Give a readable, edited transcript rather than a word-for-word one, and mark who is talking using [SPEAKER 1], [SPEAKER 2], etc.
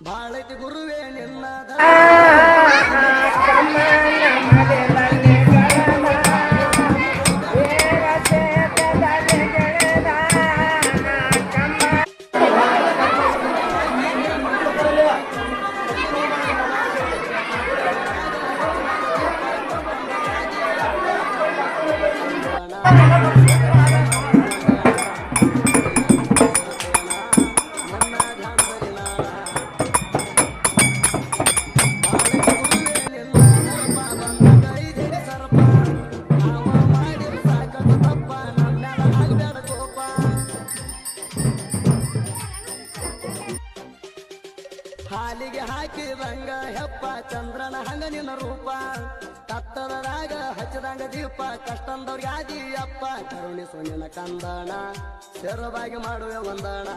[SPEAKER 1] ಬಾಳೈತಿ ಗುರುವೇ ನಿನ್ನ ಹಾಲಿಗೆ ಹಾಕಿದಂಗ ಹೆಪ್ಪ ಚಂದ್ರನ ಹಂಗ ನಿನ್ನ ರೂಪ ಕತ್ತಲದಾಗ ಹಚ್ಚಿದಂಗ ದೀಪ ಕಷ್ಟಂದವ್ರಿಗೆ ಆದಿ ಅಪ್ಪ ಕರುಣಿಸು ನಿನ್ನ ಕಂದಣ ಶರವಾಗಿ ಮಾಡುವೆ ವಂದನ